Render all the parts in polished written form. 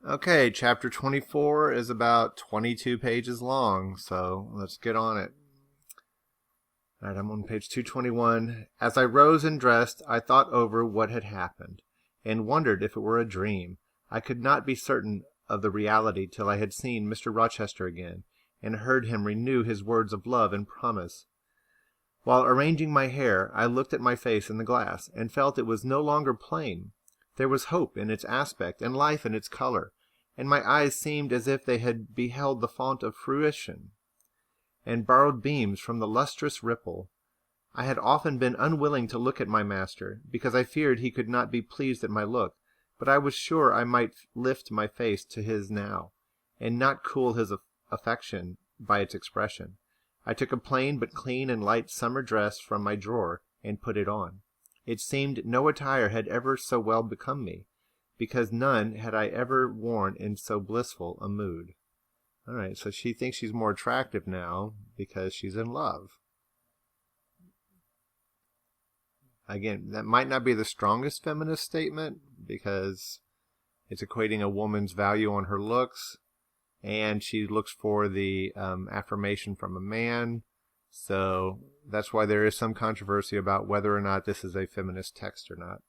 Okay, chapter 24 is about 22 pages long, so let's get on it. All right, I'm on page 221. As I rose and dressed, I thought over what had happened, and wondered if it were a dream. I could not be certain of the reality till I had seen Mr. Rochester again, and heard him renew his words of love and promise. While arranging my hair, I looked at my face in the glass, and felt it was no longer plain. There was hope in its aspect, and life in its color, and my eyes seemed as if they had beheld the fount of fruition, and borrowed beams from the lustrous ripple. I had often been unwilling to look at my master, because I feared he could not be pleased at my look, but I was sure I might lift my face to his now, and not cool his affection by its expression. I took a plain but clean and light summer dress from my drawer, and put it on. It seemed no attire had ever so well become me, because none had I ever worn in so blissful a mood. All right, so she thinks she's more attractive now because she's in love. Again, that might not be the strongest feminist statement because it's equating a woman's value on her looks, and she looks for the affirmation from a man. So that's why there is some controversy about whether or not this is a feminist text or not.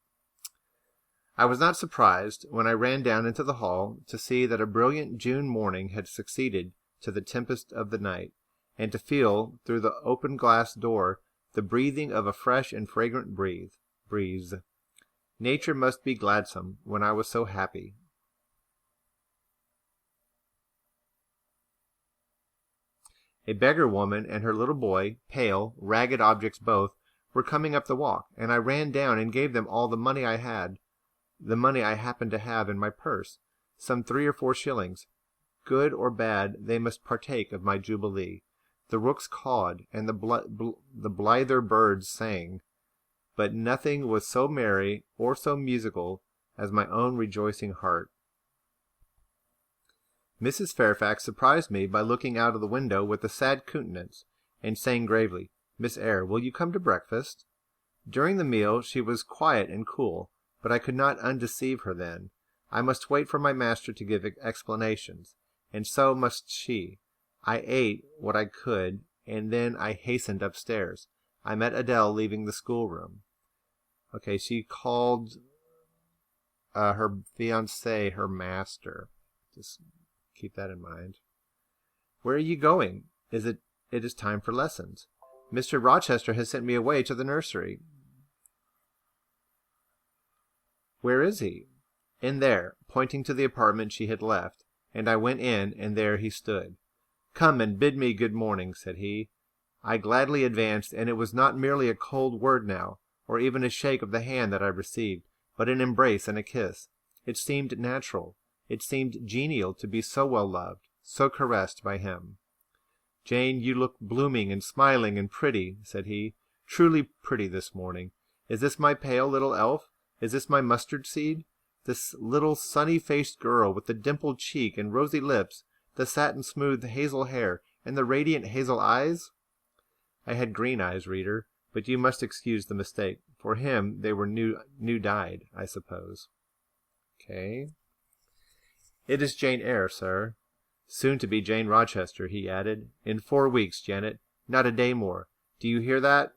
I was not surprised, when I ran down into the hall, to see that a brilliant June morning had succeeded to the tempest of the night, and to feel, through the open glass door, the breathing of a fresh and fragrant breeze. Nature must be gladsome when I was so happy. A beggar woman and her little boy, pale, ragged objects both, were coming up the walk, and I ran down and gave them all the money I happened to have in my purse, some 3 or 4 shillings. Good or bad, they must partake of my jubilee. The rooks cawed, and the blither birds sang, but nothing was so merry or so musical as my own rejoicing heart. Mrs. Fairfax surprised me by looking out of the window with a sad countenance, and saying gravely, "Miss Eyre, will you come to breakfast?" During the meal she was quiet and cool, but I could not undeceive her then. I must wait for my master to give explanations, and so must she. I ate what I could, and then I hastened upstairs. I met Adele leaving the schoolroom. Okay, she called her fiancé her master. Just keep that in mind. "Where are you going? It is time for lessons. Mr. Rochester has sent me away to the nursery." "Where is he?" "In there," pointing to the apartment she had left, and I went in, and there he stood. "Come and bid me good morning," said he. I gladly advanced, and it was not merely a cold word now, or even a shake of the hand that I received, but an embrace and a kiss. It seemed natural. It seemed genial to be so well loved, so caressed by him. "Jane, you look blooming and smiling and pretty," said he, "truly pretty this morning. Is this my pale little elf? Is this my mustard seed? This little sunny-faced girl with the dimpled cheek and rosy lips, the satin-smooth hazel hair, and the radiant hazel eyes?" I had green eyes, reader, but you must excuse the mistake. For him they were new-dyed, I suppose. Okay. "It is Jane Eyre, sir." "Soon to be Jane Rochester," he added. "In 4 weeks, Janet. Not a day more. Do you hear that?"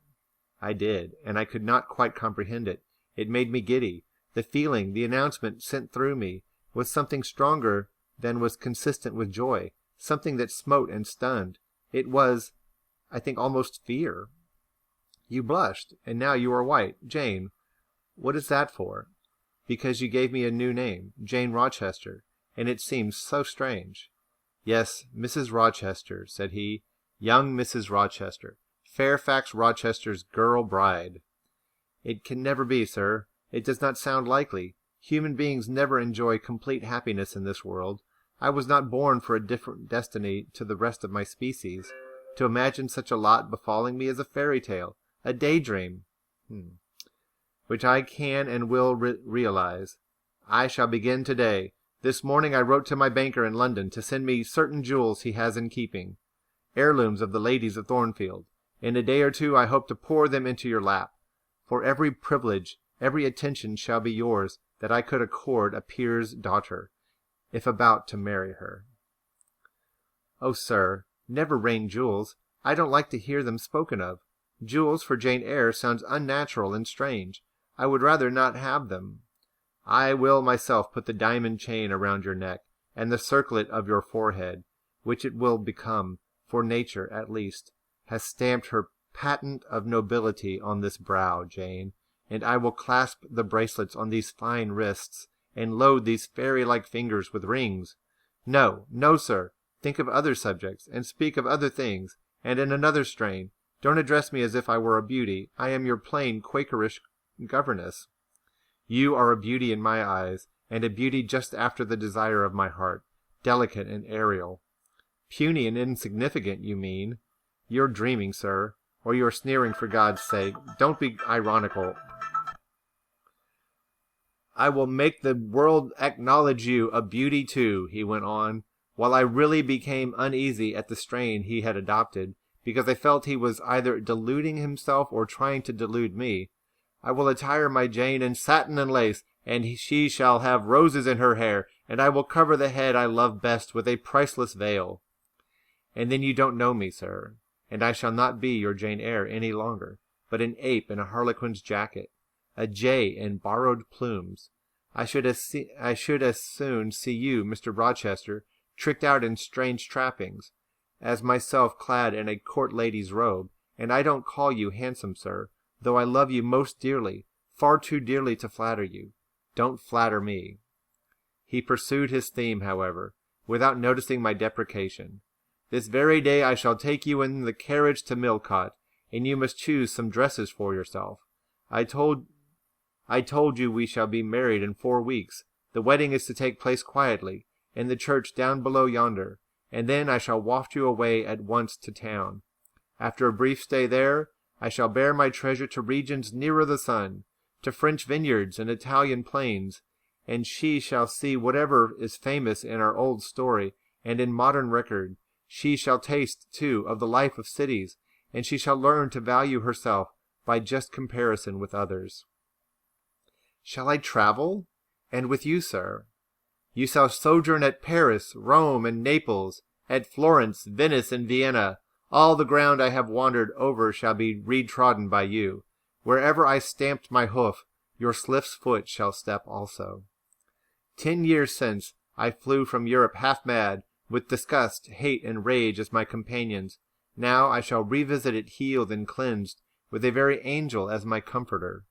I did, and I could not quite comprehend it. It made me giddy. The feeling, the announcement sent through me, was something stronger than was consistent with joy, something that smote and stunned. It was, I think, almost fear. "You blushed, and now you are white. Jane, what is that for?" "Because you gave me a new name, Jane Rochester, and it seems so strange." "Yes, Mrs. Rochester," said he, "young Mrs. Rochester, Fairfax Rochester's girl bride." "It can never be, sir. It does not sound likely. Human beings never enjoy complete happiness in this world. I was not born for a different destiny to the rest of my species. To imagine such a lot befalling me is a fairy tale, a daydream, which I can and will realize. I shall begin today. This morning I wrote to my banker in London to send me certain jewels he has in keeping, heirlooms of the ladies of Thornfield. In a day or 2 I hope to pour them into your lap. For every privilege, every attention shall be yours that I could accord a peer's daughter. if about to marry her. Oh, sir, never rain jewels. I don't like to hear them spoken of. Jewels for Jane Eyre sounds unnatural and strange. I would rather not have them. I will myself put the diamond chain around your neck, and the circlet of your forehead, which it will become, for nature, at least, has stamped her patent of nobility on this brow, Jane, and I will clasp the bracelets on these fine wrists, and load these fairy-like fingers with rings. No, no, sir, think of other subjects, and speak of other things, and in another strain. Don't address me as if I were a beauty. I am your plain Quakerish governess. You are a beauty in my eyes, and a beauty just after the desire of my heart, delicate and aerial. Puny and insignificant, you mean? You're dreaming, sir, or you're sneering for God's sake. Don't be ironical. I will make the world acknowledge you a beauty too, he went on, while I really became uneasy at the strain he had adopted, because I felt he was either deluding himself or trying to delude me. I will attire my Jane in satin and lace, and she shall have roses in her hair, and I will cover the head I love best with a priceless veil. And then you don't know me, sir, and I shall not be your Jane Eyre any longer, but an ape in a harlequin's jacket, a jay in borrowed plumes. I should as soon see you, Mr. Rochester, tricked out in strange trappings, as myself clad in a court lady's robe, and I don't call you handsome, sir, though I love you most dearly, far too dearly to flatter you. Don't flatter me. He pursued his theme, however, without noticing my deprecation. This very day I shall take you in the carriage to Millcote, and you must choose some dresses for yourself. I told you we shall be married in 4 weeks. The wedding is to take place quietly, in the church down below yonder, and then I shall waft you away at once to town. After a brief stay there, I shall bear my treasure to regions nearer the sun, to French vineyards and Italian plains, and she shall see whatever is famous in our old story and in modern record. She shall taste, too, of the life of cities, and she shall learn to value herself by just comparison with others. Shall I travel? And with you, sir? You shall sojourn at Paris, Rome, and Naples, at Florence, Venice, and Vienna. All the ground I have wandered over shall be retrodden by you. Wherever I stamped my hoof, your swift foot shall step also. 10 years since, I flew from Europe half mad, with disgust, hate, and rage as my companions. Now I shall revisit it healed and cleansed, with a very angel as my comforter.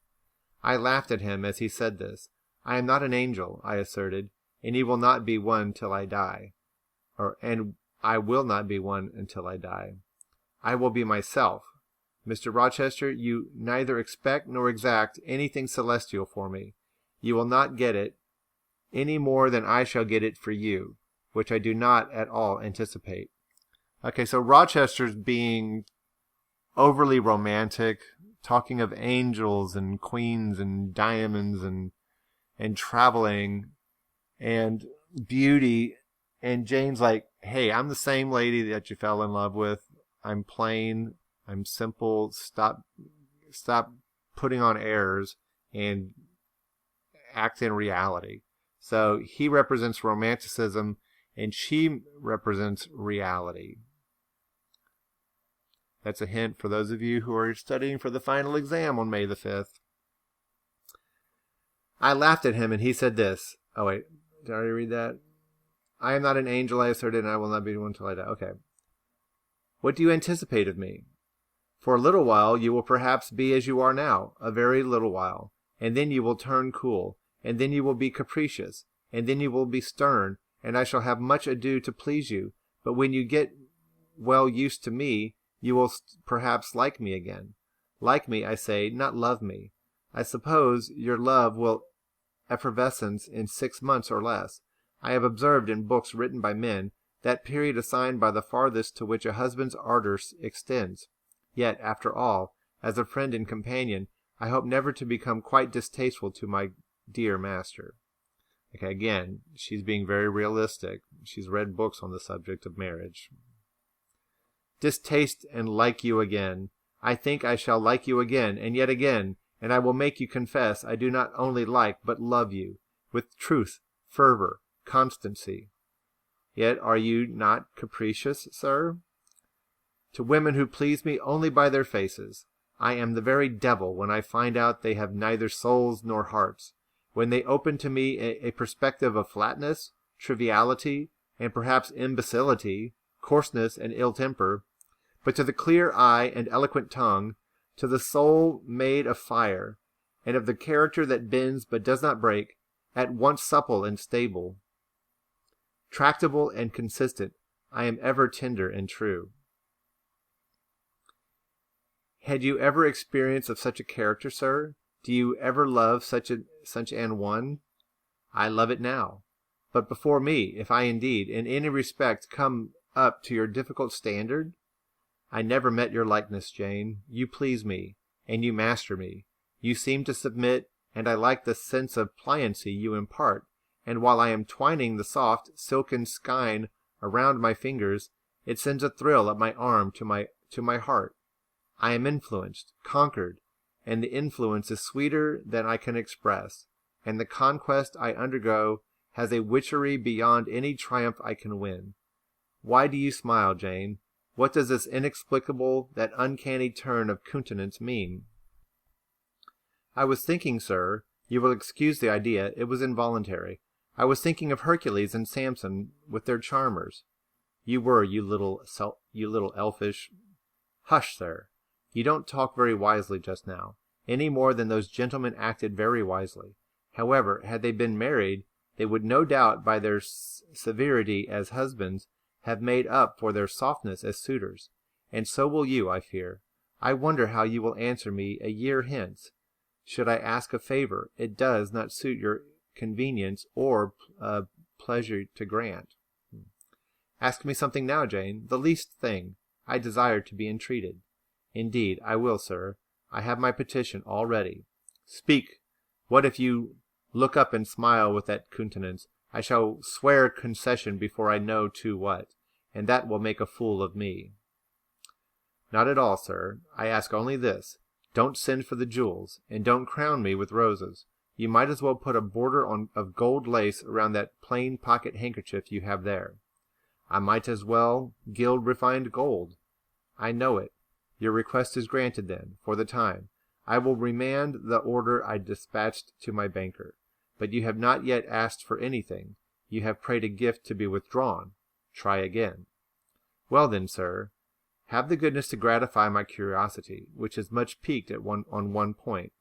I laughed at him as he said this. I am not an angel, I asserted, and you will not be one till I die. And I will not be one until I die. I will be myself. Mr. Rochester, you neither expect nor exact anything celestial for me. You will not get it any more than I shall get it for you, which I do not at all anticipate. Okay, so Rochester's being overly romantic, talking of angels and queens and diamonds and traveling and beauty, and Jane's like, hey, I'm the same lady that you fell in love with. I'm plain, I'm simple, stop putting on airs and act in reality. So he represents romanticism and she represents reality. That's a hint for those of you who are studying for the final exam on May the 5th. I laughed at him and he said this. Oh wait, did I already read that? I am not an angel, I asserted, and I will not be one until I die. Okay. What do you anticipate of me? For a little while you will perhaps be as you are now, a very little while, and then you will turn cool, and then you will be capricious, and then you will be stern, and I shall have much ado to please you. But when you get well used to me, you will perhaps like me again. Like me, I say, not love me. I suppose your love will effervescence in 6 months or less. I have observed in books written by men that period assigned by the farthest to which a husband's ardor extends. Yet, after all, as a friend and companion, I hope never to become quite distasteful to my dear master. Okay, again, she's being very realistic. She's read books on the subject of marriage. Distaste and like you again. I think I shall like you again, and yet again, and I will make you confess I do not only like but love you, with truth, fervor, constancy. Yet are you not capricious, sir? To women who please me only by their faces, I am the very devil when I find out they have neither souls nor hearts, when they open to me a perspective of flatness, triviality, and perhaps imbecility, coarseness and ill temper, but to the clear eye and eloquent tongue, to the soul made of fire, and of the character that bends but does not break, at once supple and stable, tractable and consistent, I am ever tender and true. Had you ever experience of such a character, sir? Do you ever love such an one? I love it now. But before me, if I indeed, in any respect, come up to your difficult standard? I never met your likeness, Jane. You please me, and you master me. You seem to submit, and I like the sense of pliancy you impart, and while I am twining the soft, silken skein around my fingers, it sends a thrill up my arm to my heart. I am influenced, conquered, and the influence is sweeter than I can express, and the conquest I undergo has a witchery beyond any triumph I can win. Why do you smile, Jane? What does this inexplicable, that uncanny turn of countenance mean? I was thinking, sir, you will excuse the idea, it was involuntary. I was thinking of Hercules and Samson with their charmers. You were, you little elfish... Hush, sir. You don't talk very wisely just now, any more than those gentlemen acted very wisely. However, had they been married, they would no doubt by their severity as husbands have made up for their softness as suitors. And so will you, I fear. I wonder how you will answer me a year hence. Should I ask a favor, it does not suit your convenience or pleasure to grant. Ask me something now, Jane, the least thing. I desire to be entreated. Indeed, I will, sir. I have my petition all ready. Speak. What if you look up and smile with that countenance? I shall swear concession before I know to what, and that will make a fool of me. Not at all, sir. I ask only this. Don't send for the jewels, and don't crown me with roses. You might as well put a border of gold lace around that plain pocket handkerchief you have there. I might as well gild refined gold. I know it. Your request is granted, then, for the time. I will remand the order I dispatched to my banker. But you have not yet asked for anything. You have prayed a gift to be withdrawn. Try again. Well then, sir, have the goodness to gratify my curiosity, which is much piqued on one point.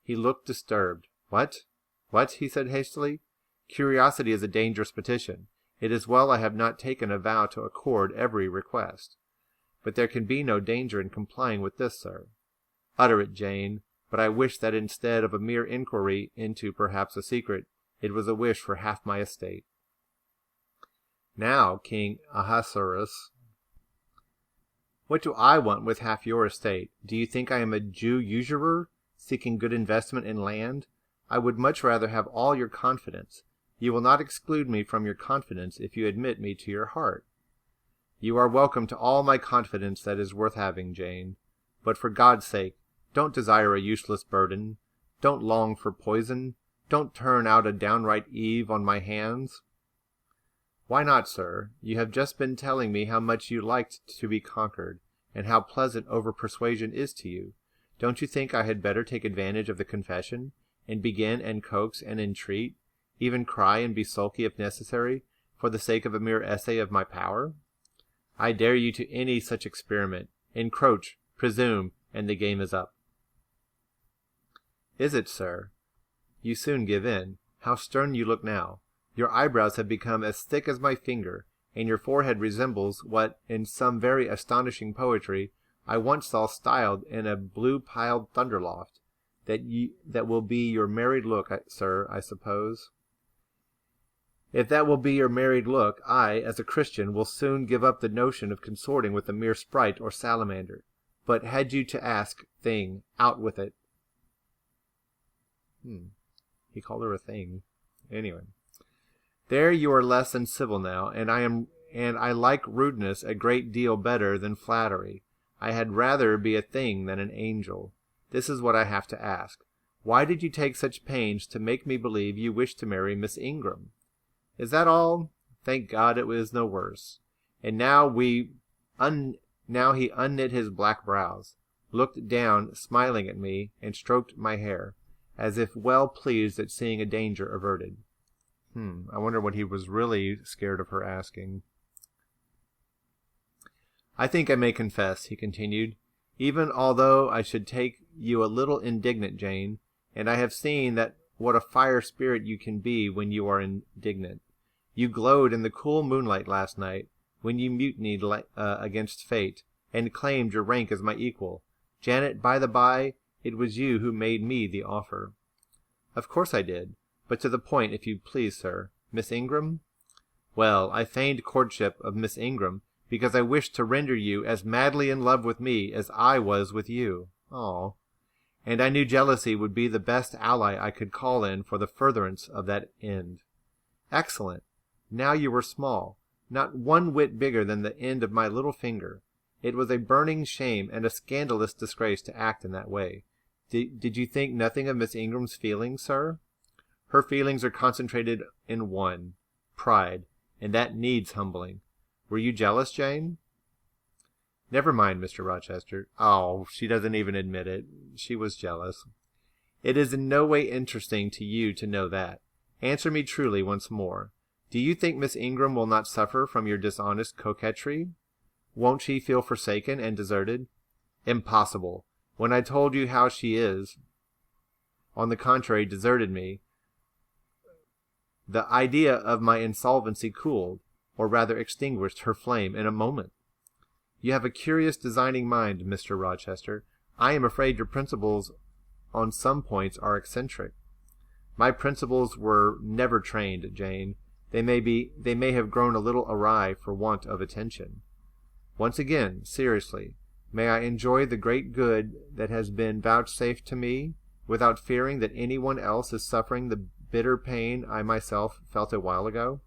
He looked disturbed. What? What? He said hastily. Curiosity is a dangerous petition. It is well I have not taken a vow to accord every request. But there can be no danger in complying with this, sir. Utter it, Jane, but I wish that instead of a mere inquiry into perhaps a secret, it was a wish for half my estate. Now, King Ahasuerus, what do I want with half your estate? Do you think I am a Jew usurer, seeking good investment in land? I would much rather have all your confidence. You will not exclude me from your confidence if you admit me to your heart. You are welcome to all my confidence that is worth having, Jane. But for God's sake, don't desire a useless burden. Don't long for poison. Don't turn out a downright Eve on my hands. Why not, sir? You have just been telling me how much you liked to be conquered, and how pleasant over-persuasion is to you. Don't you think I had better take advantage of the confession, and begin and coax and entreat, even cry and be sulky if necessary, for the sake of a mere essay of my power? I dare you to any such experiment. Encroach, presume, and the game is up. Is it, sir? You soon give in. How stern you look now. Your eyebrows have become as thick as my finger, and your forehead resembles what, in some very astonishing poetry, I once saw styled in a blue-piled thunderloft. That will be your married look, sir, I suppose. If that will be your married look, I, as a Christian, will soon give up the notion of consorting with a mere sprite or salamander. But had you to ask, thing, out with it. He called her a thing. Anyway. There you are less than civil now, and I like rudeness a great deal better than flattery. I had rather be a thing than an angel. This is what I have to ask. Why did you take such pains to make me believe you wished to marry Miss Ingram? Is that all? Thank God it was no worse. And now now he unknit his black brows, looked down, smiling at me, and stroked my hair, as if well pleased at seeing a danger averted. I wonder what he was really scared of her asking. I think I may confess, he continued, even although I should take you a little indignant, Jane, and I have seen that what a fire spirit you can be when you are indignant. You glowed in the cool moonlight last night, when you mutinied against fate, and claimed your rank as my equal. Janet, by the by, it was you who made me the offer. Of course I did, but to the point, if you please, sir. Miss Ingram? Well, I feigned courtship of Miss Ingram, because I wished to render you as madly in love with me as I was with you. And I knew jealousy would be the best ally I could call in for the furtherance of that end. Excellent. Now you were small, not one whit bigger than the end of my little finger. It was a burning shame and a scandalous disgrace to act in that way. Did you think nothing of Miss Ingram's feelings, sir? Her feelings are concentrated in one, pride, and that needs humbling. Were you jealous, Jane? Never mind, Mr. Rochester. She doesn't even admit it. She was jealous. It is in no way interesting to you to know that. Answer me truly once more. Do you think Miss Ingram will not suffer from your dishonest coquetry? Won't she feel forsaken and deserted? Impossible. When I told you how she is, on the contrary, deserted me, the idea of my insolvency cooled, or rather extinguished, her flame in a moment. You have a curious designing mind, Mr. Rochester. I am afraid your principles on some points are eccentric. My principles were never trained, Jane. They may have grown a little awry for want of attention. Once again, seriously, may I enjoy the great good that has been vouchsafed to me, without fearing that anyone else is suffering the bitter pain I myself felt a while ago?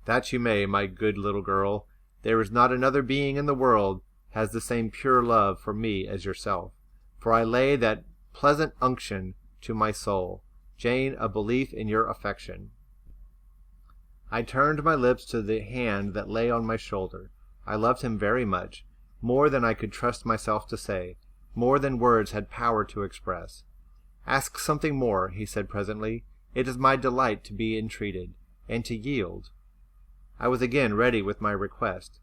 That you may, my good little girl. There is not another being in the world has the same pure love for me as yourself, for I lay that pleasant unction to my soul, Jane, a belief in your affection. I turned my lips to the hand that lay on my shoulder. I loved him very much, more than I could trust myself to say, more than words had power to express. Ask something more, he said presently. It is my delight to be entreated, and to yield. I was again ready with my request.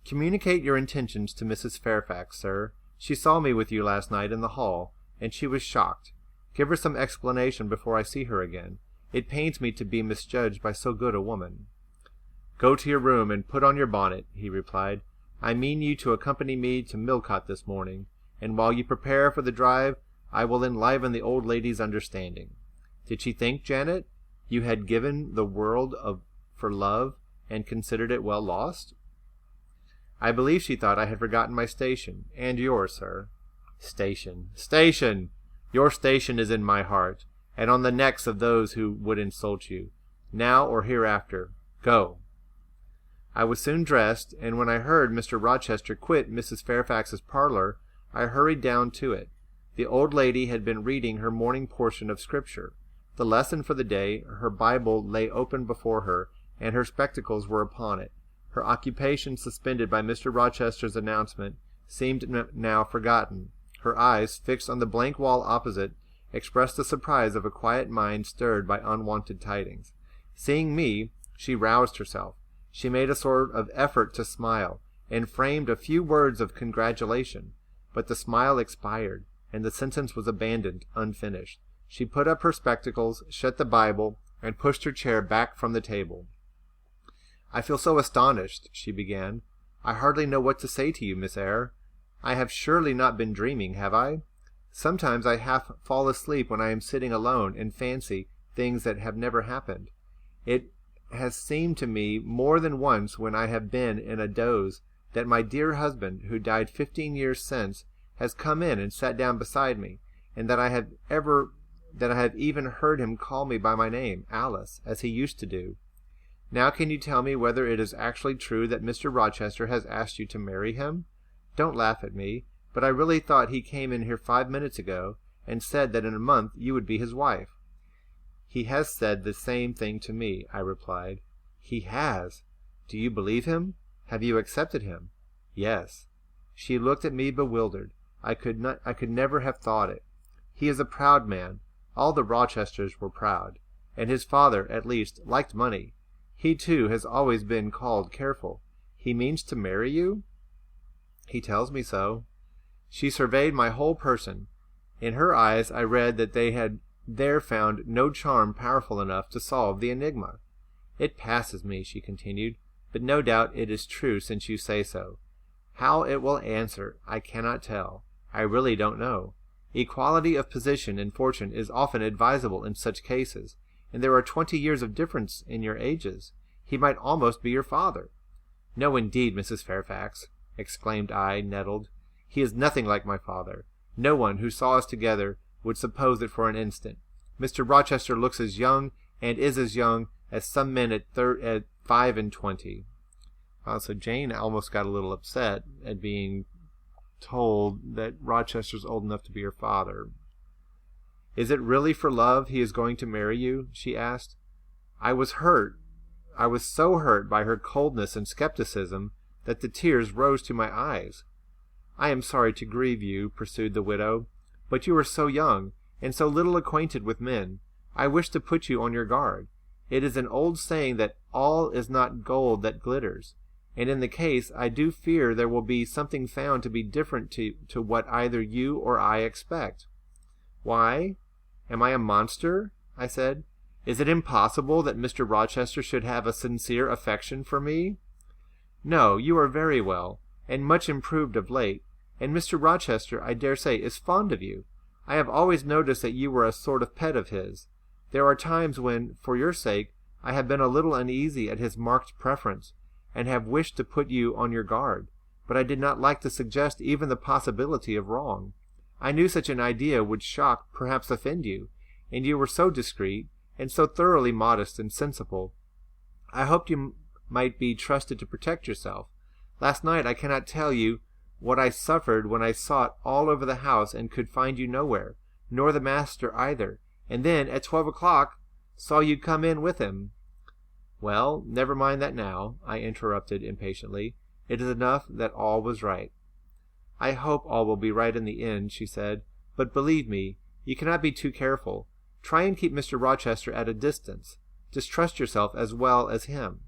Communicate your intentions to Mrs. Fairfax, sir. She saw me with you last night in the hall, and she was shocked. Give her some explanation before I see her again. It pains me to be misjudged by so good a woman. Go to your room and put on your bonnet, he replied. I mean you to accompany me to Millcote this morning, and while you prepare for the drive, I will enliven the old lady's understanding. Did she think, Janet, you had given the world for love, and considered it well lost? I believe she thought I had forgotten my station, and yours, sir. Station! Station! Your station is in my heart, and on the necks of those who would insult you, now or hereafter. Go. I was soon dressed, and when I heard Mr. Rochester quit Mrs. Fairfax's parlour, I hurried down to it. The old lady had been reading her morning portion of Scripture. The lesson for the day, her Bible lay open before her, and her spectacles were upon it. Her occupation, suspended by Mr. Rochester's announcement, seemed now forgotten. Her eyes, fixed on the blank wall opposite, expressed the surprise of a quiet mind stirred by unwonted tidings. Seeing me, she roused herself. She made a sort of effort to smile, and framed a few words of congratulation, but the smile expired, and the sentence was abandoned unfinished. She put up her spectacles, shut the Bible, and pushed her chair back from the table. I feel so astonished, she began. I hardly know what to say to you, Miss Eyre. I have surely not been dreaming, have I? Sometimes I half fall asleep when I am sitting alone and fancy things that have never happened. It has seemed to me more than once when I have been in a doze that my dear husband, who died 15 years since, has come in and sat down beside me, and that I have even heard him call me by my name, Alice, as he used to do. Now can you tell me whether it is actually true that Mr. Rochester has asked you to marry him? Don't laugh at me, but I really thought he came in here 5 minutes ago and said that in a month you would be his wife. He has said the same thing to me, I replied. He has? Do you believe him? Have you accepted him? Yes. She looked at me bewildered. I could never have thought it. He is a proud man. All the Rochesters were proud. And his father, at least, liked money. He, too, has always been called careful. He means to marry you? He tells me so. She surveyed my whole person. In her eyes I read that they had there found no charm powerful enough to solve the enigma. It passes me, she continued, but no doubt it is true since you say so. How it will answer, I cannot tell. I really don't know. Equality of position and fortune is often advisable in such cases, and there are 20 years of difference in your ages. He might almost be your father. No, indeed, Mrs. Fairfax, exclaimed I, nettled. He is nothing like my father. No one who saw us together would suppose it for an instant. Mr. Rochester looks as young, and is as young, as some men at 25. So Jane almost got a little upset at being told that Rochester's old enough to be her father. Is it really for love he is going to marry you? She asked. I was hurt. I was so hurt by her coldness and skepticism that the tears rose to my eyes. I am sorry to grieve you, pursued the widow, but you are so young, and so little acquainted with men. I wish to put you on your guard. It is an old saying that all is not gold that glitters, and in the case I do fear there will be something found to be different to what either you or I expect. Why? Am I a monster? I said. Is it impossible that Mr. Rochester should have a sincere affection for me? No, you are very well, and much improved of late, and Mr. Rochester, I dare say, is fond of you. I have always noticed that you were a sort of pet of his. There are times when, for your sake, I have been a little uneasy at his marked preference, and have wished to put you on your guard, but I did not like to suggest even the possibility of wrong. I knew such an idea would shock, perhaps offend you, and you were so discreet, and so thoroughly modest and sensible. I hoped you might be trusted to protect yourself. Last night I cannot tell you what I suffered when I sought all over the house and could find you nowhere, nor the master either, and then at 12 o'clock saw you come in with him. Well, never mind that now, I interrupted impatiently. It is enough that all was right. I hope all will be right in the end, she said, but believe me, you cannot be too careful. Try and keep Mr. Rochester at a distance. Distrust yourself as well as him.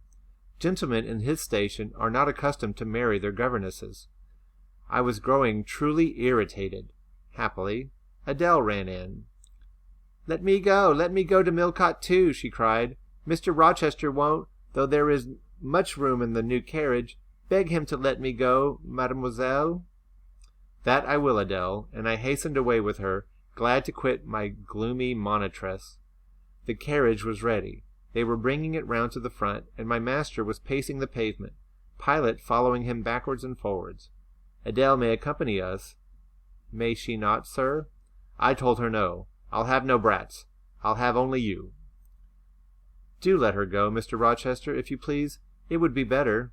Gentlemen in his station are not accustomed to marry their governesses. I was growing truly irritated. Happily, Adele ran in. Let me go to Millcote too, she cried. Mr. Rochester won't, though there is much room in the new carriage. Beg him to let me go, mademoiselle. That I will, Adele, and I hastened away with her, glad to quit my gloomy monitress. The carriage was ready. They were bringing it round to the front, and my master was pacing the pavement, Pilot following him backwards and forwards. Adele may accompany us. May she not, sir? I told her no. I'll have no brats. I'll have only you. Do let her go, Mr. Rochester, if you please. It would be better.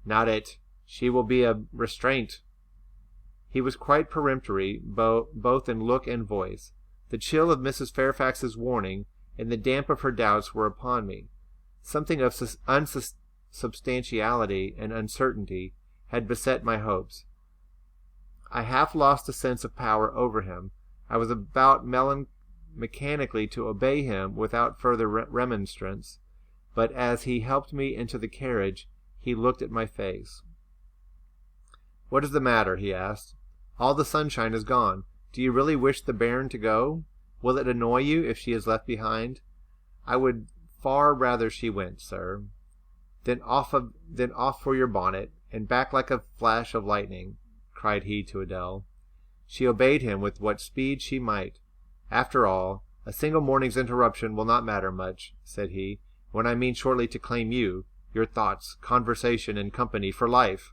Not it. She will be a restraint. He was quite peremptory, both in look and voice. The chill of Mrs. Fairfax's warning and the damp of her doubts were upon me. Something of unsubstantiality and uncertainty had beset my hopes. I half lost the sense of power over him. I was about mechanically to obey him without further remonstrance, but as he helped me into the carriage, he looked at my face. "What is the matter?" he asked. "All the sunshine is gone. Do you really wish the bairn to go? Will it annoy you if she is left behind?" "I would far rather she went, sir." Then off for your bonnet, and back like a flash of lightning," cried he to Adele. She obeyed him with what speed she might. "After all, a single morning's interruption will not matter much," said he, "when I mean shortly to claim you, your thoughts, conversation, and company for life."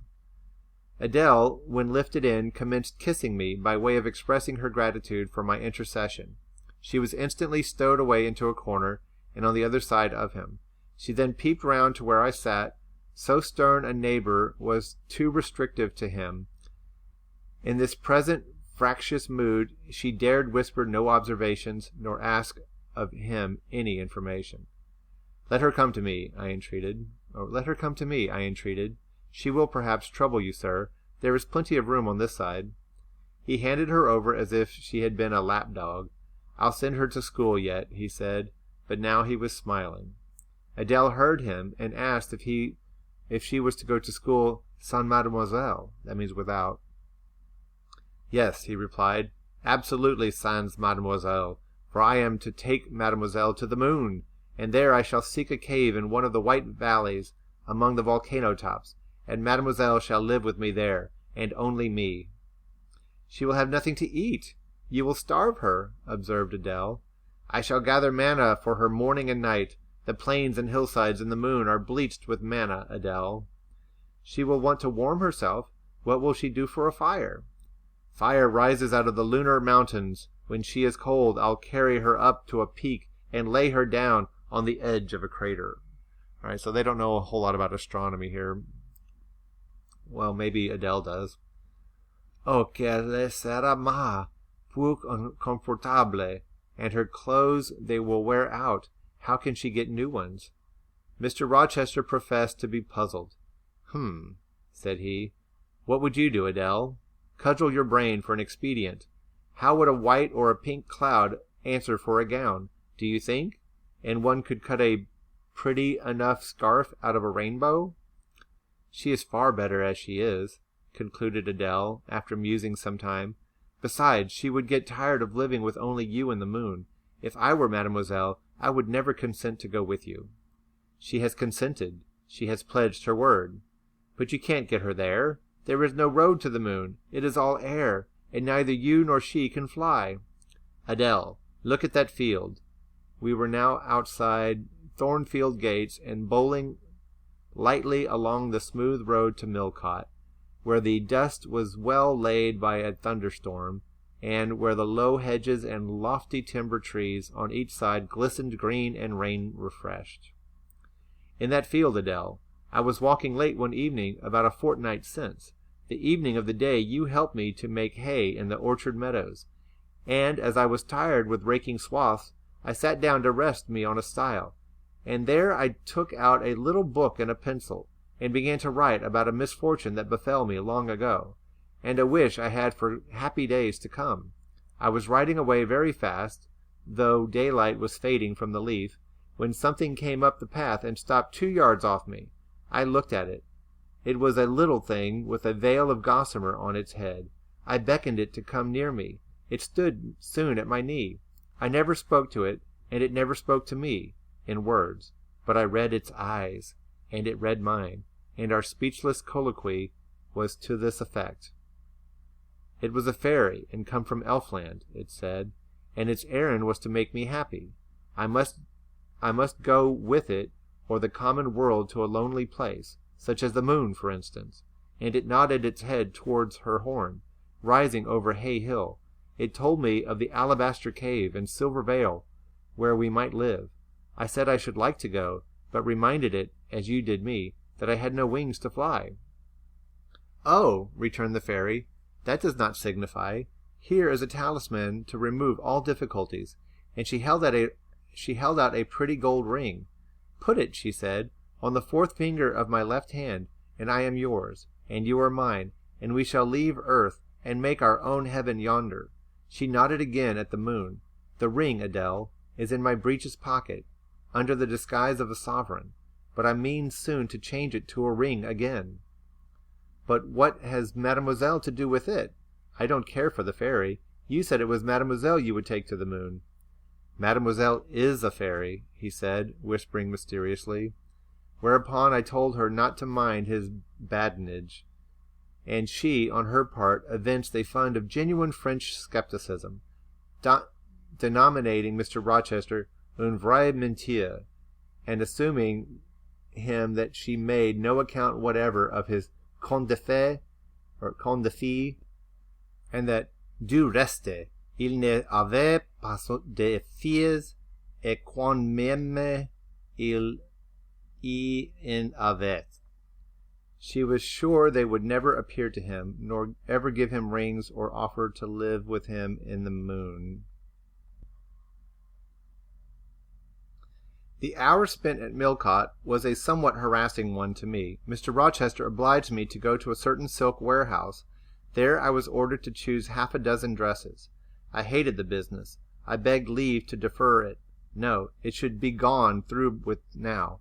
Adele, when lifted in, commenced kissing me by way of expressing her gratitude for my intercession. She was instantly stowed away into a corner, and on the other side of him. She then peeped round to where I sat. So stern a neighbour was too restrictive to him. In this present fractious mood she dared whisper no observations, nor ask of him any information. Let her come to me, I entreated. She will perhaps trouble you, sir. There is plenty of room on this side. He handed her over as if she had been a lapdog. I'll send her to school yet, he said, but now he was smiling. Adele heard him and asked if she was to go to school sans mademoiselle, that means without. Yes, he replied, absolutely sans mademoiselle, for I am to take mademoiselle to the moon, and there I shall seek a cave in one of the white valleys among the volcano tops, and mademoiselle shall live with me there, and only me. She will have nothing to eat. You will starve her, observed Adele. I shall gather manna for her morning and night. The plains and hillsides in the moon are bleached with manna, Adele. She will want to warm herself. What will she do for a fire? Fire rises out of the lunar mountains. When she is cold, I'll carry her up to a peak and lay her down on the edge of a crater. All right, so they don't know a whole lot about astronomy here. Well, maybe Adele does. Oh, qu'elle sera ma, peu confortable, and her clothes they will wear out. How can she get new ones? Mr. Rochester professed to be puzzled. Said he. What would you do, Adele? Cudgel your brain for an expedient. How would a white or a pink cloud answer for a gown, do you think? And one could cut a pretty enough scarf out of a rainbow? She is far better as she is, concluded Adele, after musing some time. Besides, she would get tired of living with only you and the moon. If I were mademoiselle, I would never consent to go with you. She has consented. She has pledged her word. But you can't get her there. There is no road to the moon. It is all air, and neither you nor she can fly. Adele, look at that field. We were now outside Thornfield gates and bowling lightly along the smooth road to Millcote, where the dust was well laid by a thunderstorm, and where the low hedges and lofty timber trees on each side glistened green and rain-refreshed. In that field, Adele, I was walking late one evening about a fortnight since, the evening of the day you helped me to make hay in the orchard meadows, and as I was tired with raking swaths, I sat down to rest me on a stile, and there I took out a little book and a pencil, and began to write about a misfortune that befell me long ago, and a wish I had for happy days to come. I was writing away very fast, though daylight was fading from the leaf, when something came up the path and stopped 2 yards off me. I looked at it. It was a little thing with a veil of gossamer on its head. I beckoned it to come near me. It stood soon at my knee. I never spoke to it, and it never spoke to me, in words, but I read its eyes, and it read mine, and our speechless colloquy was to this effect. It was a fairy, and come from Elfland, it said, and its errand was to make me happy. I must go with it, or the common world, to a lonely place, such as the moon, for instance, and it nodded its head towards her horn, rising over Hay Hill. It told me of the alabaster cave and silver vale, where we might live. I said I should like to go, but reminded it, as you did me, that I had no wings to fly. Oh, returned the fairy, that does not signify. Here is a talisman to remove all difficulties, and she held out a pretty gold ring. Put it, she said, on the 4th finger of my left hand, and I am yours, and you are mine, and we shall leave earth and make our own heaven yonder. She nodded again at the moon. The ring, Adele, is in my breeches pocket, under the disguise of a sovereign, but I mean soon to change it to a ring again. But what has mademoiselle to do with it? I don't care for the fairy. You said it was mademoiselle you would take to the moon. Mademoiselle is a fairy, he said, whispering mysteriously, whereupon I told her not to mind his badinage, and she, on her part, evinced a fund of genuine French scepticism, denominating Mr. Rochester un vrai menteur, and assuming him that she made no account whatever of his conte de fée, and that, du reste, il ne avait pas de filles, et quand même il y en avait. She was sure they would never appear to him, nor ever give him rings or offer to live with him in the moon. The hour spent at Millcote was a somewhat harassing one to me. Mr. Rochester obliged me to go to a certain silk warehouse. There I was ordered to choose half a dozen dresses. I hated the business. I begged leave to defer it. No, it should be gone through with now.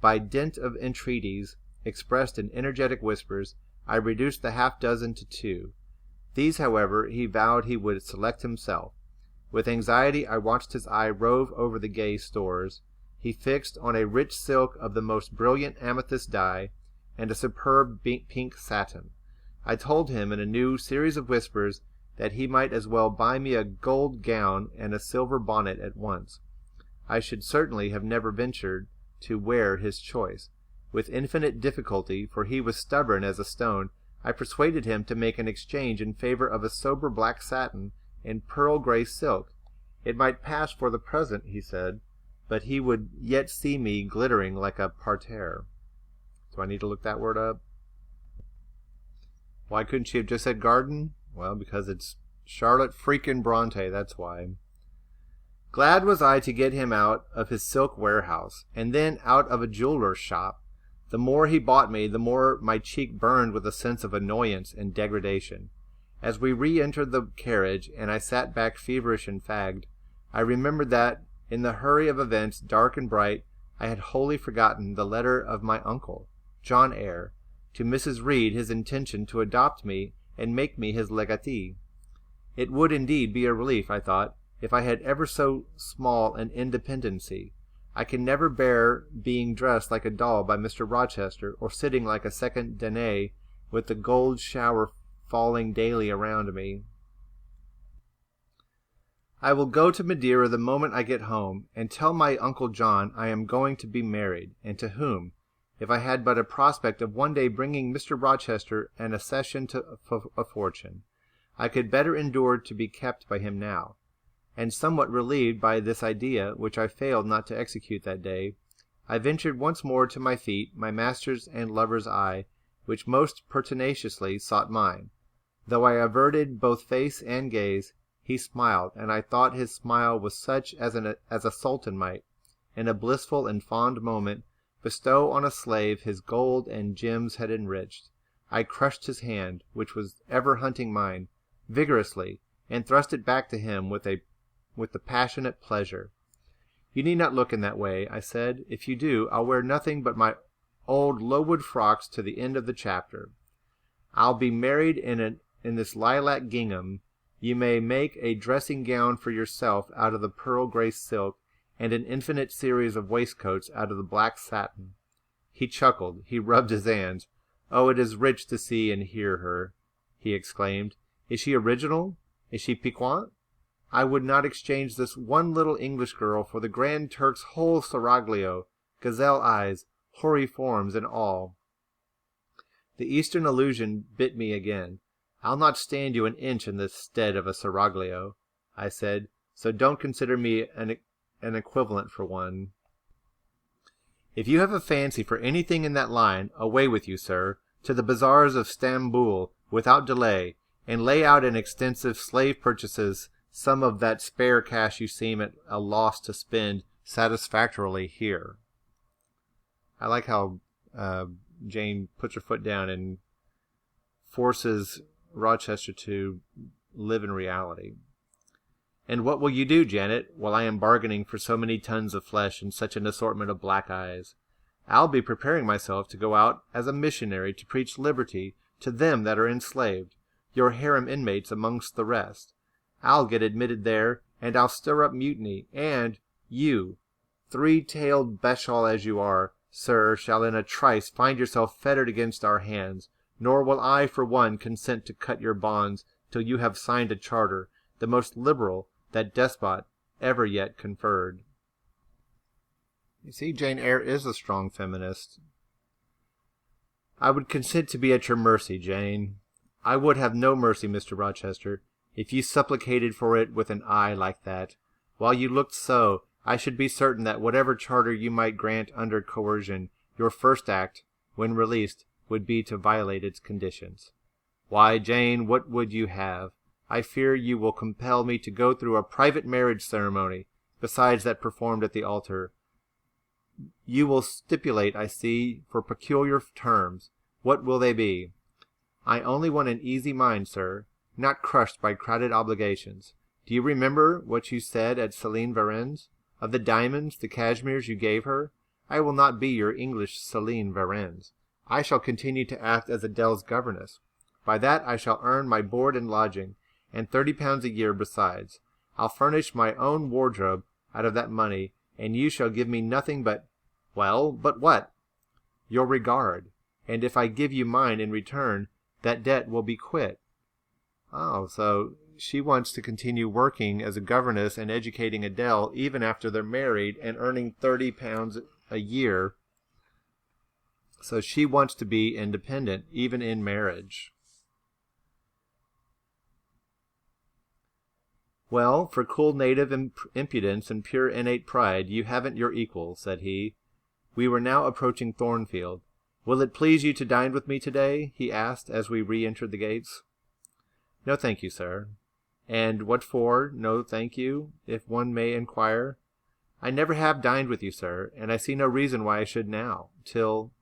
By dint of entreaties, expressed in energetic whispers, I reduced the half-dozen to 2. These, however, he vowed he would select himself. With anxiety I watched his eye rove over the gay stores. He fixed on a rich silk of the most brilliant amethyst dye, and a superb pink satin. I told him in a new series of whispers that he might as well buy me a gold gown and a silver bonnet at once. I should certainly have never ventured to wear his choice. With infinite difficulty, for he was stubborn as a stone, I persuaded him to make an exchange in favor of a sober black satin and pearl gray silk. It might pass for the present, he said, but he would yet see me glittering like a parterre. Do I need to look that word up? Why couldn't she have just said garden? Well, because it's Charlotte freaking Bronte, that's why. Glad was I to get him out of his silk warehouse, and then out of a jeweler's shop. The more he bought me, the more my cheek burned with a sense of annoyance and degradation. As we re-entered the carriage, and I sat back feverish and fagged, I remembered that, in the hurry of events dark and bright, I had wholly forgotten the letter of my uncle, John Eyre, to Mrs. Reed, his intention to adopt me and make me his legatee. It would indeed be a relief, I thought, if I had ever so small an independency. I can never bear being dressed like a doll by Mr. Rochester, or sitting like a second Danae with the gold shower falling daily around me. I will go to Madeira the moment I get home, and tell my Uncle John I am going to be married, and to whom, if I had but a prospect of one day bringing Mr. Rochester an accession to a fortune, I could better endure to be kept by him now. And somewhat relieved by this idea, which I failed not to execute that day, I ventured once more to my feet, my master's and lover's eye, which most pertinaciously sought mine. Though I averted both face and gaze, he smiled, and I thought his smile was such as a sultan might, in a blissful and fond moment, bestow on a slave his gold and gems had enriched. I crushed his hand, which was ever hunting mine, vigorously, and thrust it back to him with the passionate pleasure. "You need not look in that way," I said. "If you do, I'll wear nothing but my old Lowood frocks to the end of the chapter. I'll be married in this lilac gingham. You may make a dressing gown for yourself out of the pearl gray silk, and an infinite series of waistcoats out of the black satin." He chuckled. He rubbed his hands. "Oh, it is rich to see and hear her," he exclaimed. "Is she original? Is she piquant? I would not exchange this one little English girl for the Grand Turk's whole seraglio, gazelle eyes, hoary forms, and all." The Eastern allusion bit me again. "I'll not stand you an inch in the stead of a seraglio," I said, "so don't consider me an equivalent for one." "If you have a fancy for anything in that line, away with you, sir, to the bazaars of Stamboul without delay, and lay out in extensive slave purchases some of that spare cash you seem at a loss to spend satisfactorily here." I like how Jane puts her foot down and forces Rochester to live in reality. "And what will you do, Janet, while I am bargaining for so many tons of flesh and such an assortment of black eyes? I'll be preparing myself to go out as a missionary to preach liberty to them that are enslaved, your harem inmates amongst the rest. I'll get admitted there, and I'll stir up mutiny, and you, three-tailed beshal as you are, sir, shall in a trice find yourself fettered against our hands, nor will I, for one, consent to cut your bonds till you have signed a charter, the most liberal that despot ever yet conferred." You see, Jane Eyre is a strong feminist. "I would consent to be at your mercy, Jane. I would have no mercy, Mr. Rochester, if you supplicated for it with an eye like that. While you looked so, I should be certain that whatever charter you might grant under coercion, your first act, when released, would be to violate its conditions. Why, Jane, what would you have? I fear you will compel me to go through a private marriage ceremony, besides that performed at the altar. You will stipulate, I see, for peculiar terms. What will they be? I only want an easy mind, sir, not crushed by crowded obligations. Do you remember what you said at Céline Varens? Of the diamonds, the cashmeres you gave her? I will not be your English Céline Varens. I shall continue to act as Adèle's governess. By that I shall earn my board and lodging, and £30 a year besides. I'll furnish my own wardrobe out of that money, and you shall give me nothing but— Well, but what? Your regard. And if I give you mine in return, that debt will be quit. Oh, so she wants to continue working as a governess and educating Adèle even after they're married and earning £30 a year. So she wants to be independent even in marriage. Well, for cool native impudence and pure innate pride, you haven't your equal, said he. We were now approaching Thornfield. Will it please you to dine with me today? He asked as we re-entered the gates. No, thank you, sir. And what for? No, thank you, if one may inquire. I never have dined with you, sir, and I see no reason why I should now. Till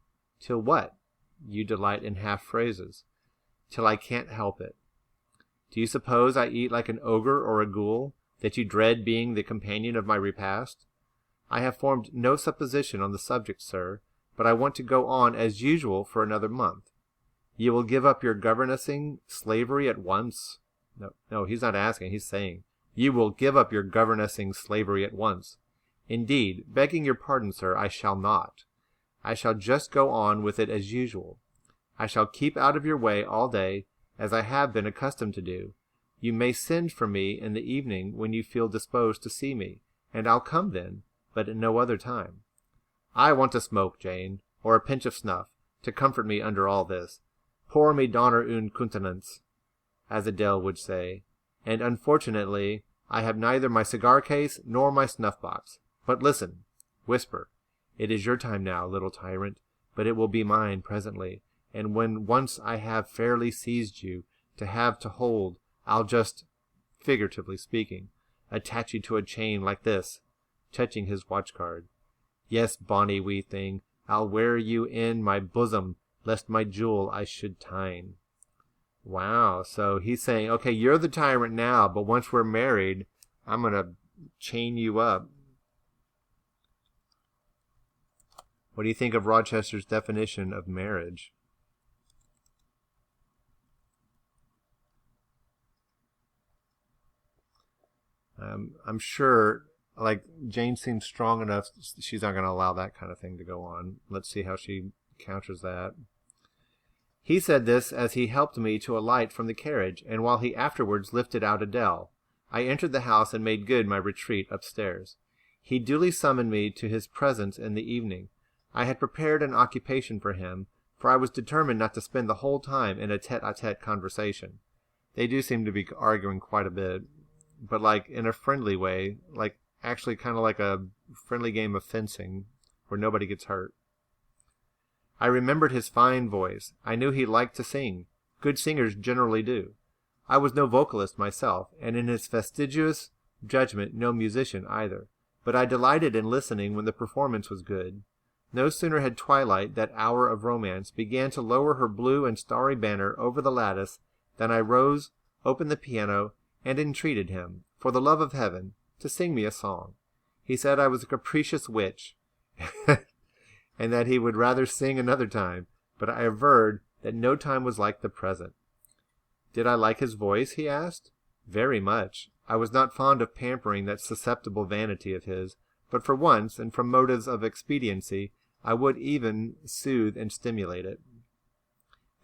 what? You delight in half-phrases. Till I can't help it. Do you suppose I eat like an ogre or a ghoul, that you dread being the companion of my repast? I have formed no supposition on the subject, sir, but I want to go on as usual for another month. You will give up your governessing slavery at once? No, he's not asking, he's saying, you will give up your governessing slavery at once. Indeed, begging your pardon, sir, I shall not. I shall just go on with it as usual. I shall keep out of your way all day, as I have been accustomed to do. You may send for me in the evening when you feel disposed to see me, and I'll come then, but at no other time. I want to smoke, Jane, or a pinch of snuff, to comfort me under all this. Pour me donner une contenance, as Adèle would say, and unfortunately I have neither my cigar-case nor my snuff-box. But listen, whisper. It is your time now, little tyrant, but it will be mine presently, and when once I have fairly seized you to have to hold, I'll just, figuratively speaking, attach you to a chain like this, touching his watch-card. Yes, bonny wee thing, I'll wear you in my bosom, lest my jewel I should tine. Wow, so he's saying, okay, you're the tyrant now, but once we're married, I'm going to chain you up. What do you think of Rochester's definition of marriage? I'm sure, like, Jane seems strong enough, she's not going to allow that kind of thing to go on. Let's see how she counters that. He said this as he helped me to alight from the carriage, and while he afterwards lifted out Adèle, I entered the house and made good my retreat upstairs. He duly summoned me to his presence in the evening. I had prepared an occupation for him, for I was determined not to spend the whole time in a tete-a-tete conversation. They do seem to be arguing quite a bit, but like in a friendly way, like actually kind of like a friendly game of fencing where nobody gets hurt. I remembered his fine voice. I knew he liked to sing. Good singers generally do. I was no vocalist myself, and in his fastidious judgment no musician either, but I delighted in listening when the performance was good. No sooner had twilight, that hour of romance, began to lower her blue and starry banner over the lattice than I rose, opened the piano, and entreated him, for the love of heaven, to sing me a song. He said I was a capricious witch, and that he would rather sing another time, but I averred that no time was like the present. Did I like his voice? He asked. Very much. I was not fond of pampering that susceptible vanity of his, but for once, and from motives of expediency, I would even soothe and stimulate it.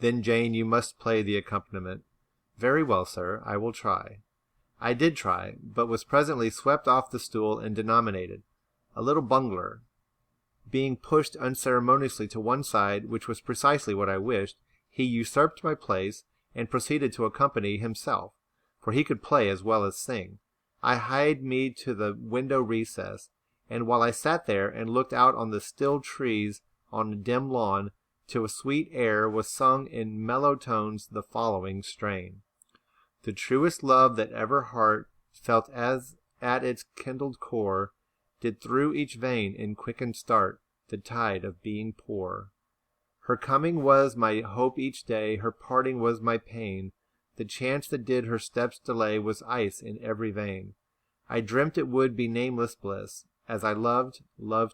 Then, Jane, you must play the accompaniment. Very well, sir, I will try. I did try, but was presently swept off the stool and denominated a little bungler. Being pushed unceremoniously to one side, which was precisely what I wished, he usurped my place, and proceeded to accompany himself, for he could play as well as sing. I hied me to the window recess, and while I sat there and looked out on the still trees on a dim lawn, to a sweet air was sung in mellow tones the following strain. The truest love that ever heart felt as at its kindled core, did through each vein in quickened start the tide of being pour. Her coming was my hope each day, her parting was my pain. The chance that did her steps delay was ice in every vein. I dreamt it would be nameless bliss, as I loved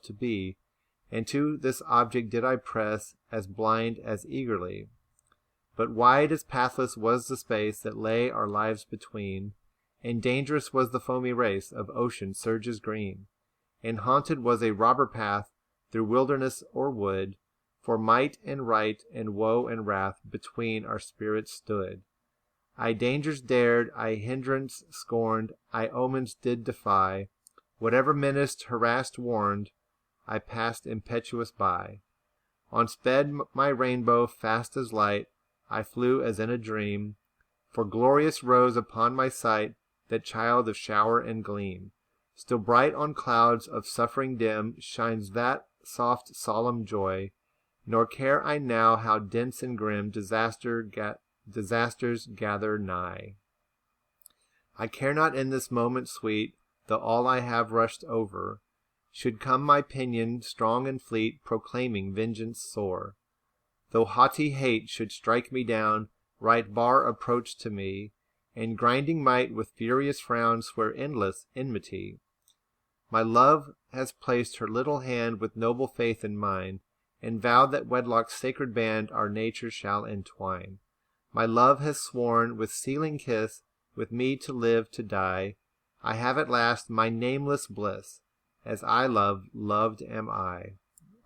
to be, and to this object did I press, as blind as eagerly. But wide as pathless was the space that lay our lives between, and dangerous was the foamy race of ocean surges green, and haunted was a robber path through wilderness or wood, for might and right and woe and wrath between our spirits stood. I dangers dared, I hindrance scorned, I omens did defy, whatever menaced, harassed, warned, I passed impetuous by. On sped my rainbow fast as light, I flew as in a dream, for glorious rose upon my sight that child of shower and gleam. Still bright on clouds of suffering dim shines that soft solemn joy, nor care I now how dense and grim disasters gather nigh. I care not in this moment sweet, though all I have rushed over, should come my pinion strong and fleet, proclaiming vengeance sore. Though haughty hate should strike me down, right bar approach to me, and grinding might with furious frown swear endless enmity. My love has placed her little hand with noble faith in mine, and vowed that wedlock's sacred band our nature shall entwine. My love has sworn with sealing kiss, with me to live, to die. I have at last my nameless bliss, as I loved am I.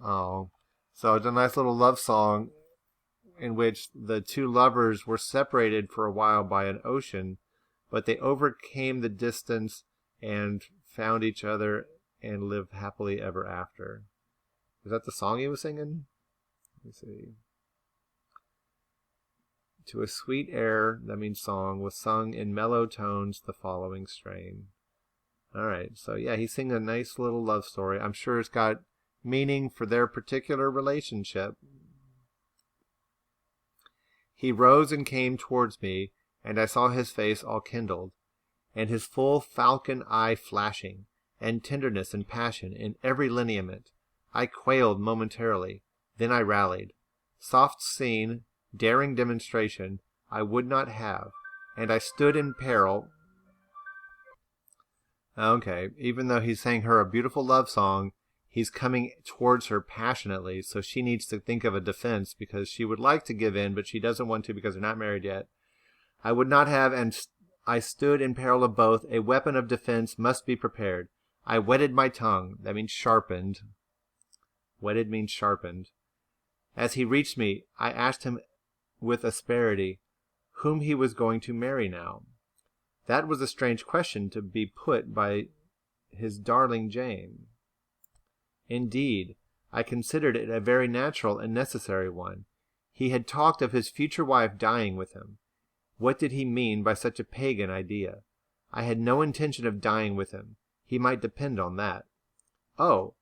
Oh, so it's a nice little love song in which the two lovers were separated for a while by an ocean, but they overcame the distance and found each other and lived happily ever after. Is that the song he was singing? Let me see. To a sweet air, that means song, was sung in mellow tones the following strain. All right, so yeah, he's singing a nice little love story. I'm sure it's got meaning for their particular relationship. He rose and came towards me, and I saw his face all kindled, and his full falcon eye flashing, and tenderness and passion in every lineament. I quailed momentarily, then I rallied. Soft scene, daring demonstration, I would not have, and I stood in peril. Okay, even though he's saying her a beautiful love song, he's coming towards her passionately, so she needs to think of a defense because she would like to give in, but she doesn't want to because they're not married yet. I would not have, and I stood in peril of both. A weapon of defense must be prepared. I whetted my tongue. That means sharpened. Whetted means sharpened. As he reached me, I asked him with asperity whom he was going to marry now. That was a strange question to be put by his darling Jane. Indeed, I considered it a very natural and necessary one. He had talked of his future wife dying with him. What did he mean by such a pagan idea? I had no intention of dying with him. He might depend on that. Oh,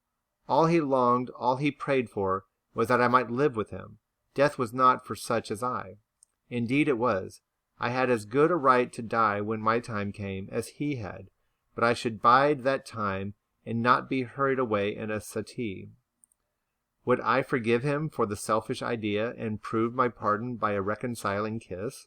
all he longed, all he prayed for, was that I might live with him. Death was not for such as I. Indeed it was. I had as good a right to die when my time came as he had, but I should bide that time and not be hurried away in a settee. Would I forgive him for the selfish idea and prove my pardon by a reconciling kiss?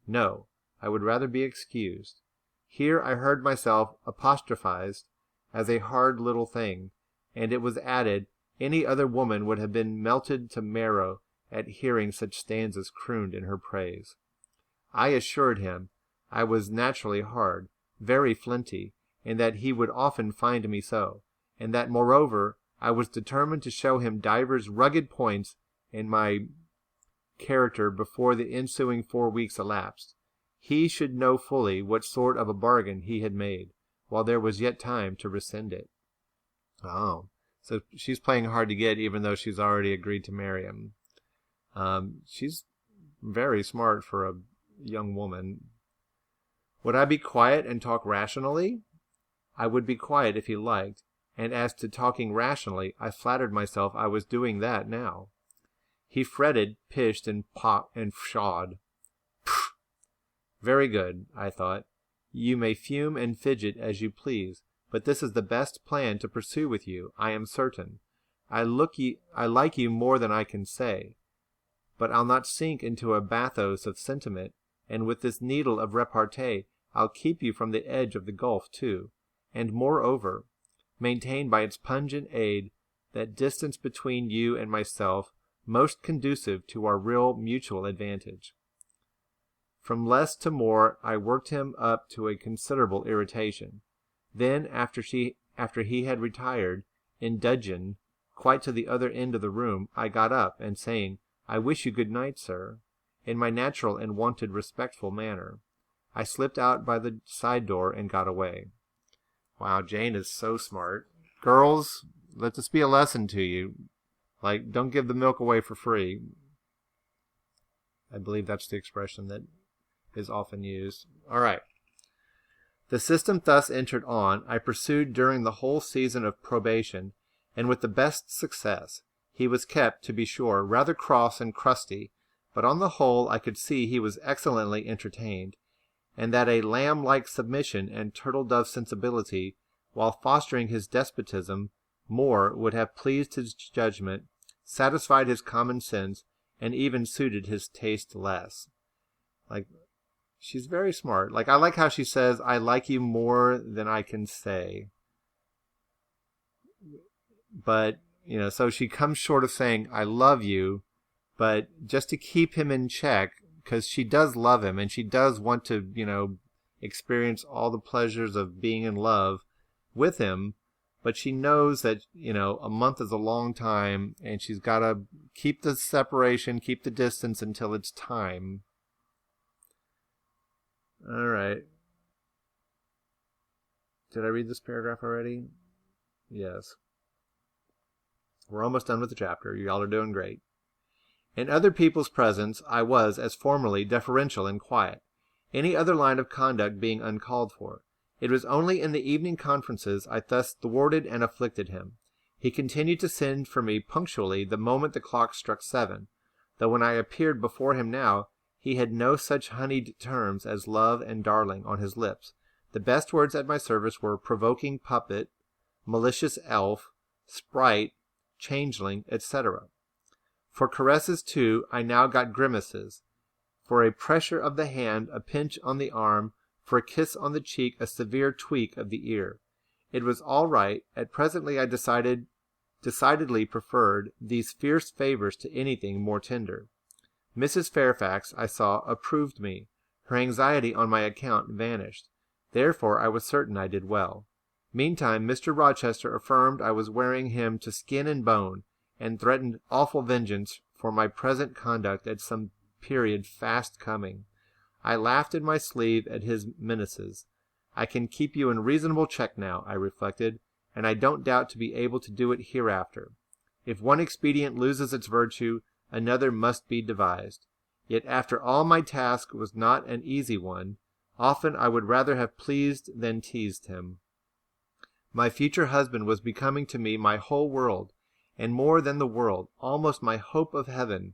No, I would rather be excused. Here I heard myself apostrophized as a hard little thing, and it was added, any other woman would have been melted to marrow at hearing such stanzas crooned in her praise. I assured him I was naturally hard, very flinty, and that he would often find me so, and that, moreover, I was determined to show him divers rugged points in my character before the ensuing 4 weeks elapsed. He should know fully what sort of a bargain he had made, while there was yet time to rescind it. Oh, so she's playing hard to get even though she's already agreed to marry him. She's very smart for a young woman. Would I be quiet and talk rationally? I would be quiet if he liked, and as to talking rationally, I flattered myself I was doing that now. He fretted, pished, and pshawed. Very good, I thought. You may fume and fidget as you please, but this is the best plan to pursue with you, I am certain. I like you more than I can say, but I'll not sink into a bathos of sentiment, and with this needle of repartee I'll keep you from the edge of the gulf too, and moreover, maintain by its pungent aid that distance between you and myself most conducive to our real mutual advantage. From less to more I worked him up to a considerable irritation. Then, after he had retired, in dudgeon, quite to the other end of the room, I got up, and saying, "I wish you good night, sir," in my natural and wonted respectful manner, I slipped out by the side door and got away. Wow, Jane is so smart. Girls, let this be a lesson to you. Like, don't give the milk away for free. I believe that's the expression that is often used. All right. The system thus entered on, I pursued during the whole season of probation, and with the best success. He was kept, to be sure, rather cross and crusty, but on the whole I could see he was excellently entertained, and that a lamb-like submission and turtle-dove sensibility, while fostering his despotism, more would have pleased his judgment, satisfied his common sense, and even suited his taste less. Like, she's very smart. Like, I like how she says, "I like you more than I can say." But, so she comes short of saying, "I love you," but just to keep him in check, because she does love him and she does want to, experience all the pleasures of being in love with him, but she knows that, a month is a long time and she's got to keep the separation, keep the distance until it's time. All right. Did I read this paragraph already? Yes. We're almost done with the chapter. Y'all are doing great. In other people's presence, I was, as formerly, deferential and quiet, any other line of conduct being uncalled for. It was only in the evening conferences I thus thwarted and afflicted him. He continued to send for me punctually the moment the clock struck 7, though when I appeared before him now, he had no such honeyed terms as love and darling on his lips. The best words at my service were provoking puppet, malicious elf, sprite, changeling, etc. For caresses, too, I now got grimaces. For a pressure of the hand, a pinch on the arm, for a kiss on the cheek, a severe tweak of the ear. It was all right. At presently I decidedly preferred these fierce favors to anything more tender. Mrs. Fairfax, I saw, approved me. Her anxiety on my account vanished. Therefore I was certain I did well. Meantime Mr. Rochester affirmed I was wearing him to skin and bone, and threatened awful vengeance for my present conduct at some period fast coming. I laughed in my sleeve at his menaces. I can keep you in reasonable check now, I reflected, and I don't doubt to be able to do it hereafter. If one expedient loses its virtue, another must be devised. Yet after all my task was not an easy one. Often I would rather have pleased than teased him. My future husband was becoming to me my whole world, and more than the world, almost my hope of heaven.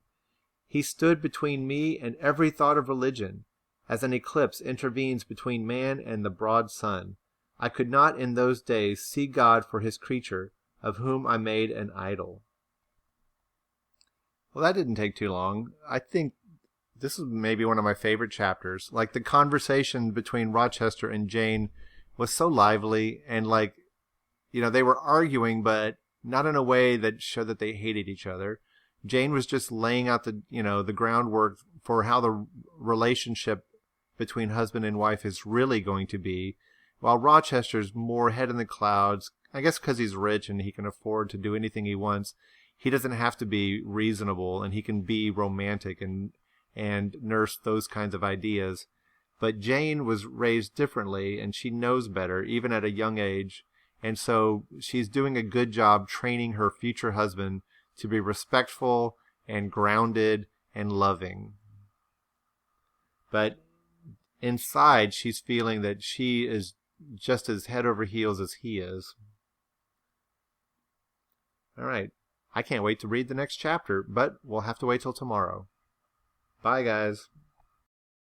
He stood between me and every thought of religion, as an eclipse intervenes between man and the broad sun. I could not in those days see God for his creature, of whom I made an idol. Well, that didn't take too long. I think this is maybe one of my favorite chapters. Like, the conversation between Rochester and Jane was so lively, and they were arguing, but not in a way that showed that they hated each other. Jane was just laying out the groundwork for how the relationship between husband and wife is really going to be, while Rochester's more head in the clouds. I guess because he's rich and he can afford to do anything he wants. He doesn't have to be reasonable, and he can be romantic and nurse those kinds of ideas. But Jane was raised differently, and she knows better, even at a young age. And so she's doing a good job training her future husband to be respectful and grounded and loving. But inside, she's feeling that she is just as head over heels as he is. All right. I can't wait to read the next chapter, but we'll have to wait till tomorrow. Bye, guys.